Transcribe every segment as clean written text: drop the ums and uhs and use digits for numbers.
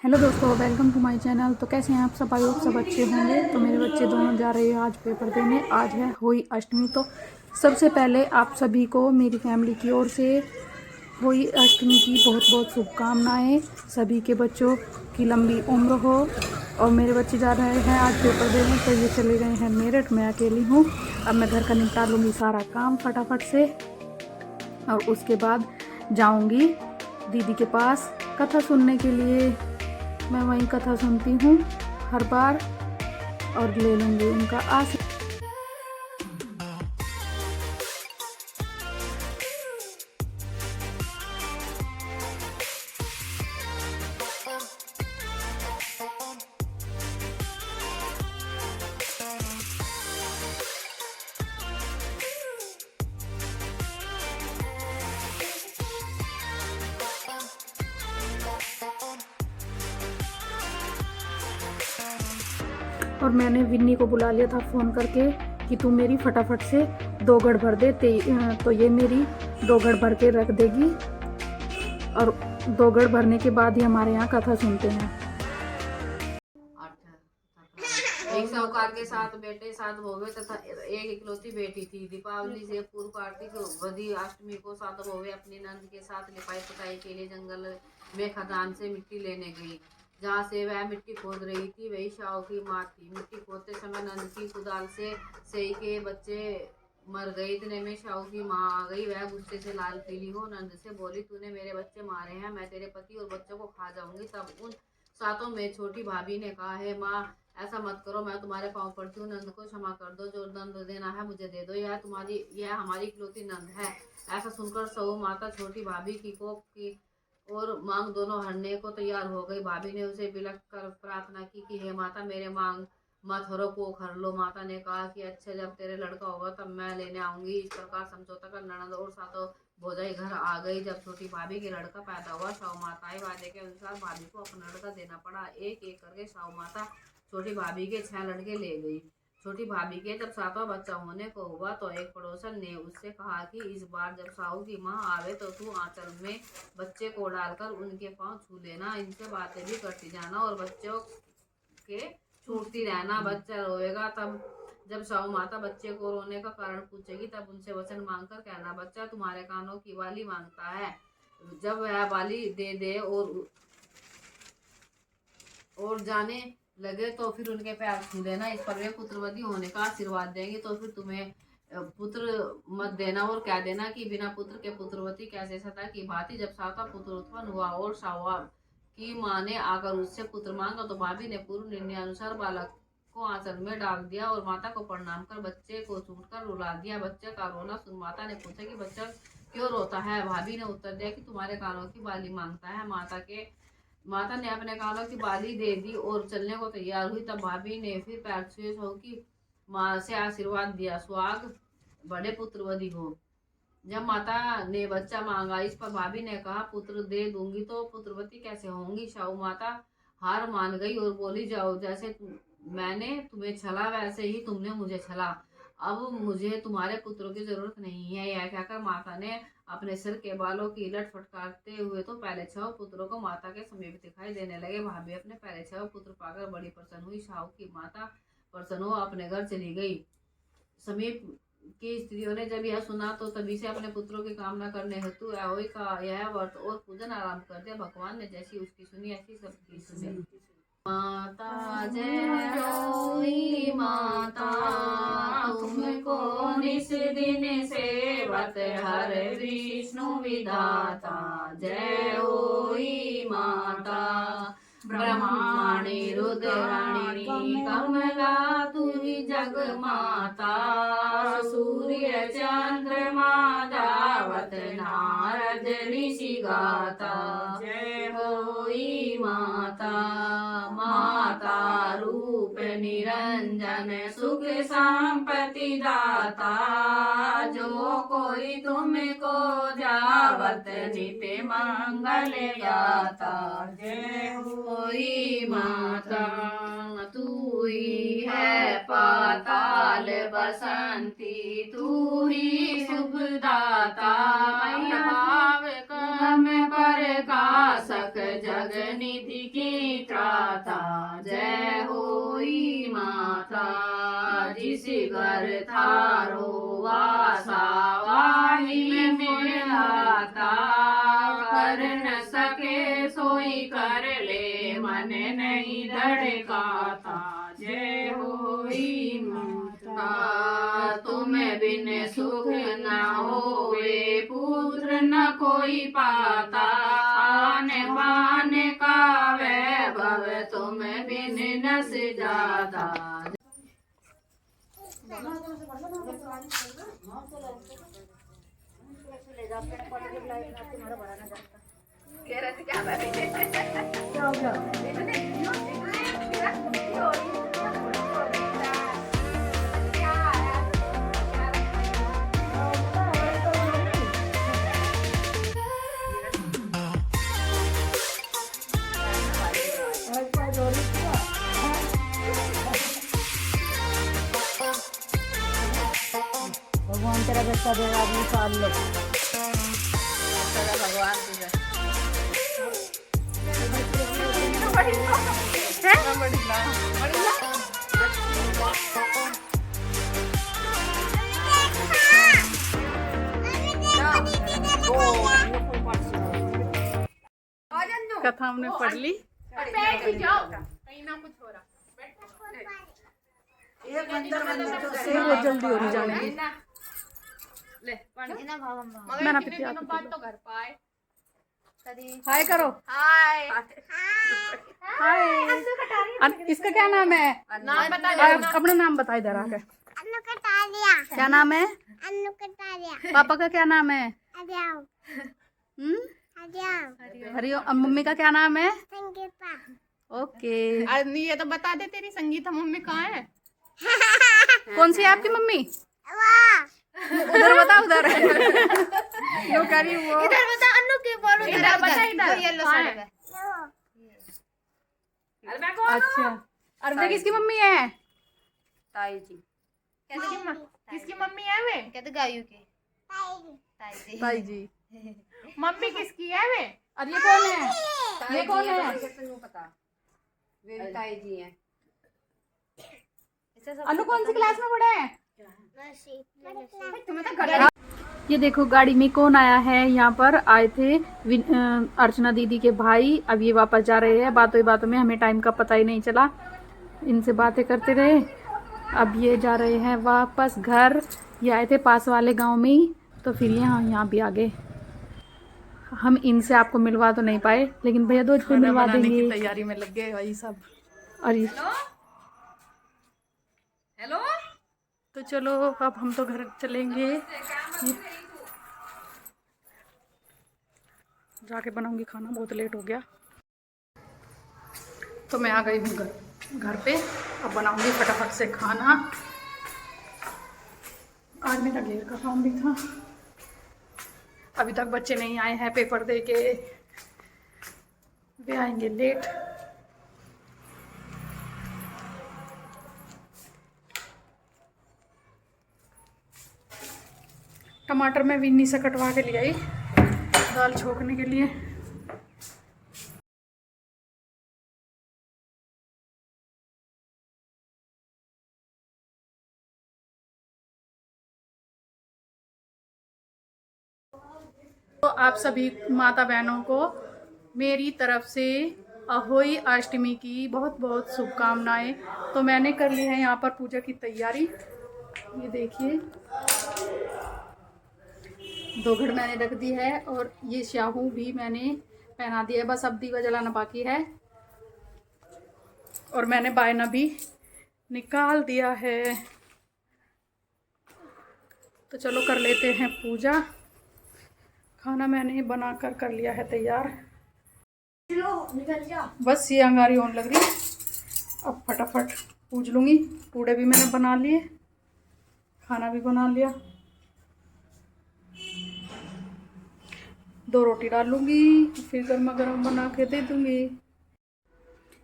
Hello दोस्तों, welcome to my channel. तो कैसे हैं आप सब? आई होप सब अच्छे होंगे। तो मेरे बच्चे दोनों जा रहे हैं आज पेपर देने। आज है होली अष्टमी। तो सबसे पहले आप सभी को मेरी फैमिली की ओर से होली अष्टमी की बहुत बहुत शुभकामनाएं। सभी के बच्चों की लंबी उम्र हो। और मेरे बच्चे जा रहे हैं आज पेपर देने, तो ये चले गए हैं मेरठ। मैं अकेली हूँ। अब मैं घर का निपटा लूँगी सारा काम फटाफट से, और उसके बाद जाऊँगी दीदी के पास कथा सुनने के लिए। मैं वहीं कथा सुनती हूँ हर बार, और ले लूँगी उनका आशीर्वाद। और मैंने विन्नी को बुला लिया था फ़ोन करके कि तू मेरी फटाफट से 2 घड़ भर दे। तो ये मेरी 2 घड़ भर के रख देगी, और 2 घड़ भरने के बाद ही हमारे यहाँ कथा सुनते हैं। एक साहूकार के 7 बेटे 7 बहुएं तथा एक इकलौती बेटी थी। दीपावली से पूर्व कार्तिक वधी अष्टमी को 7 बहुएं अपनी नंद के साथ लिपाई पुताई के लिए जंगल में खदान से मिट्टी लेने गई। जहाँ से वह मिट्टी खोद रही थी वही शाह की माँ थी। मिट्टी खोदते समय नंद की कुदाल से सही के बच्चे मर गए। इतने में शाह की माँ आ गई। वह गुस्से से लाल पीली हो नंद से बोली, तूने मेरे बच्चे मारे हैं, मैं तेरे पति और बच्चों को खा जाऊंगी। तब उन 7 में छोटी भाभी ने कहा, है माँ ऐसा मत करो, मैं तुम्हारे पाँव पड़ती हूँ, नंद को क्षमा कर दो, जो दंड देना है मुझे दे दो, यह हमारी इकलौती नंद है। ऐसा सुनकर सऊ माता छोटी भाभी की कोप की और मांग दोनों हरने को तैयार हो गई। भाभी ने उसे बिलख कर प्रार्थना की कि हे माता, मेरे मांग मत हरो, को हर लो। माता ने कहा कि अच्छा, जब तेरे लड़का होगा तब मैं लेने आऊंगी। इस प्रकार समझौता कर ननद और 7 भौजाई घर आ गई। जब छोटी भाभी के लड़का पैदा हुआ, साहू माता वादे के अनुसार भाभी को अपना लड़का देना पड़ा। एक एक करके साहू माता छोटी भाभी के 6 लड़के ले गई। छोटी भाभी के जब 7वां बच्चा होने को हुआ तो एक पड़ोसन ने उससे कहा कि इस बार जब साहू की माँ आवे तो तू आंचल में बच्चे को डालकर उनके पांव छू लेना, इनसे बातें भी करती जाना और बच्चों के छूटती रहना। बच्चा रोएगा तब जब साहू माता बच्चे को रोने का कारण पूछेगी तब उनसे वचन मांगकर कहना, बच्चा तुम्हारे कानों की बाली मांगता है। जब वह बाली दे दे और जाने लगे तो फिर उनके पैर छू लेना। इस पर वे पुत्रवती होने का आशीर्वाद देंगे। तो फिर तुम्हें पुत्र मत देना और कह देना कि बिना पुत्र के पुत्रवती कैसे। सता की भांति जब 7वां पुत्र उत्पन्न हुआ और सावा की माँ ने आकर उससे पुत्र मांगा तो भाभी ने पूर्व निर्णय अनुसार बालक को आंचल में डाल दिया और माता को प्रणाम कर बच्चे को छूटकर रुला दिया। बच्चे का रोना सुन माता ने पूछा कि बच्चा क्यों रोता है? भाभी ने उत्तर दिया कि तुम्हारे कानों की बाली मांगता है। माता ने अपने कानों की बाली दे दी और चलने को तैयार हुई। तब भाभी ने फिर पैर छुए सऊ की माँ से आशीर्वाद दिया, सुहाग बड़े पुत्रवती हो। जब माता ने बच्चा मांगा, इस पर भाभी ने कहा, पुत्र दे दूंगी तो पुत्रवती कैसे होंगी? साहू माता हार मान गई और बोली, जाओ, जैसे मैंने तुम्हें छला वैसे ही तुमने मुझे छला। अब मुझे तुम्हारे पुत्रों की जरूरत नहीं है। यह कहकर माता ने अपने सिर के बालों की लट फटकारते हुए तो पहले 6 पुत्रों को माता के समीप दिखाई देने लगे। भाभी अपने पहले 6 पुत्र पाकर बड़ी प्रसन्न हुई। साहू की माता प्रसन्न हो अपने घर चली गई। समीप की स्त्रियों ने जब यह सुना तो तभी से अपने पुत्रों की कामना करने हेतु अहोई का यह व्रत और पूजन आरंभ कर दिया। भगवान ने जैसी उसकी सुनी ऐसी सबकी सुनी। माता जय होई माता, तुमको निस दिन सेवत हर विष्णु विधाता। जय होई माता, ब्रह्माणी रुद्राणी कमला तुही जग माता। सूर्य चंद्रमा दावत नारद ऋषि गाता। जय होई माता, माता रूप निरंजन सुख संपत्ति दाता। जो कोई तुमको जावत नित्य मंगल गाता। जय होई माता, तू ही है पाताल बसंती, तू ही शुभ दाता। भाव कम पर कासक जग निधि की त्राता, जय होई माता। जिस घर थारो वासा, वाही में मिलाता। कर न सके सोई कर ले, मन नहीं धड़काता। जय होई माता। तुम्हें बिन सुख न होवे, पुत्र न कोई पाता। आने बाने का वैभव, तुम्हें बिन न जाता। भगवान तेरा बच्चा दे, आदमी पाल लो। भगवान तुझे कथा हमने पढ़ ली। वो जल्दी हो नहीं जाने दी। मैं ना पीती, आप हाय करो। हाय हाय। इसका क्या नाम है? नाम बता। अपना नाम बता इधर आके। अन्नू कटारिया। क्या नाम है? अन्नू कटारिया। पापा का क्या नाम है? अरियाव। अरियाव। हरिओम। मम्मी का क्या नाम है? संगीता। ओके। ये तो बता दे, तेरी संगीता मम्मी कहाँ है? कौन सी है आपकी मम्मी? वाह। उधर बता, उधर यो करी वो। इधर बता, अन्नू के बोलो। इधर बता, इधर येलो कहाँ साड़ी है? में। अच्छा, अरबे किसकी मम्मी है? ताई जी। किसकी मम्मी है वे? कहते गायू के। ताई जी। मम्मी किसकी है वे? और ये कौन है? ये कौन है? पता, वे ताई जी हैं। अनु कौन सी क्लास में पढ़े हैं? तुम्हें तो ये देखो गाड़ी में कौन आया है। यहाँ पर आए थे अर्चना दीदी के भाई। अब ये वापस जा रहे हैं। बातों ही बातों में हमें टाइम का पता ही नहीं चला, इनसे बातें करते रहे। अब ये जा रहे हैं वापस घर। ये आए थे पास वाले गांव में ही, तो फिर यहाँ भी आ गए। हम इनसे आपको मिलवा तो नहीं पाए, लेकिन भैया दूज पे मिलवा देंगे। तैयारी में लग गए वही सब। अरे हेलो। तो चलो अब हम तो घर चलेंगे। जाके बनाऊंगी खाना, बहुत लेट हो गया। तो मैं आ गई हूँ घर पे। अब बनाऊंगी फटाफट से खाना। आज मेरा घेर का काम भी था। अभी तक बच्चे नहीं आए हैं पेपर दे के, वे आएंगे लेट। टमाटर मैं विन्नी से कटवा के ले आई दाल छोकने के लिए। तो आप सभी माता बहनों को मेरी तरफ से अहोई अष्टमी की बहुत बहुत शुभकामनाएं। तो मैंने कर ली है यहाँ पर पूजा की तैयारी। ये देखिए, 2 घड़ मैंने रख दी है और ये स्याहू भी मैंने पहना दिया है। बस अब दीवा जलाना बाकी है और मैंने बायना भी निकाल दिया है। तो चलो कर लेते हैं पूजा। खाना मैंने बना कर लिया है तैयार। बस ये अंगारी होने लग रही है। अब फटाफट पूज लूँगी। पूड़े भी मैंने बना लिए, खाना भी बना लिया। 2 रोटी डाल लूँगी, फिर गर्मा गर्म बना के दे दूँगी।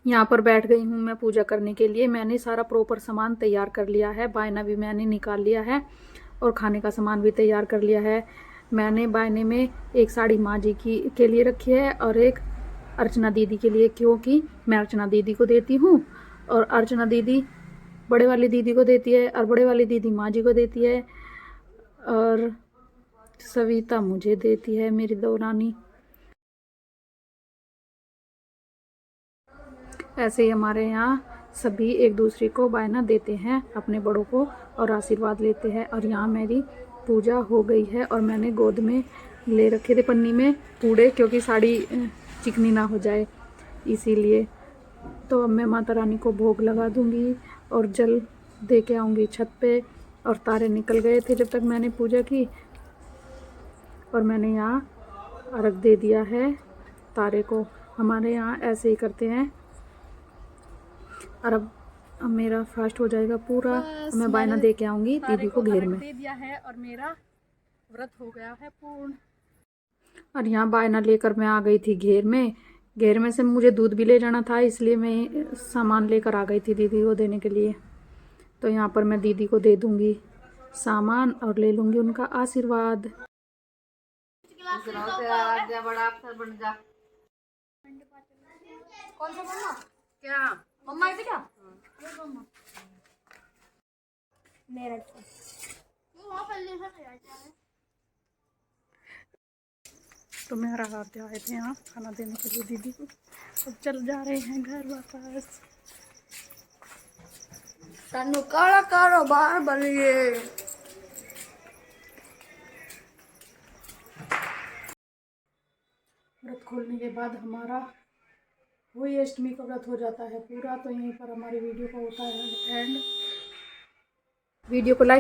यहाँ पर बैठ गई हूँ मैं पूजा करने के लिए। मैंने सारा प्रॉपर सामान तैयार कर लिया है। बायना भी मैंने निकाल लिया है और खाने का सामान भी तैयार कर लिया है। मैंने बायने में एक साड़ी माँ जी के लिए रखी है और एक अर्चना दीदी के लिए, क्योंकि मैं अर्चना दीदी को देती हूँ और अर्चना दीदी बड़े वाली दीदी को देती है और बड़े वाली दीदी माँ जी को देती है और सविता मुझे देती है, मेरी दो रानी। ऐसे ही हमारे यहाँ सभी एक दूसरे को बायना देते हैं, अपने बड़ों को, और आशीर्वाद लेते हैं। और यहाँ मेरी पूजा हो गई है और मैंने गोद में ले रखे थे पन्नी में पूड़े, क्योंकि साड़ी चिकनी ना हो जाए इसीलिए। तो अब मैं माता रानी को भोग लगा दूंगी और जल दे के आऊँगी छत पे। और तारे निकल गए थे जब तक मैंने पूजा की, और मैंने यहाँ अर्घ दे दिया है तारे को। हमारे यहाँ ऐसे ही करते हैं। और अब मेरा फास्ट हो जाएगा पूरा, मैं बायना दे के आऊँगी दीदी को घेर में। दे दिया है और मेरा व्रत हो गया है पूर्ण। और यहाँ बायना लेकर मैं आ गई थी घेर में। घेर में से मुझे दूध भी ले जाना था, इसलिए मैं सामान लेकर आ गई थी दीदी को देने के लिए। तो यहाँ पर मैं दीदी को दे दूँगी सामान और ले लूँगी उनका आशीर्वाद। बड़ा अफसर बन जा। कौन सा बनना? क्या मम्मा इसे क्या? मेरा वहाँ पर ले सकते हैं। तो मेरा आराध्य आए थे यहाँ खाना देने के लिए दीदी को। अब चल जा रहे हैं घर वापस। तनु काला कारोबार बनिए। व्रत खोलने के बाद हमारा वही अष्टमी का व्रत हो जाता है पूरा। तो यहीं पर हमारी वीडियो का होता है एंड। वीडियो को लाइक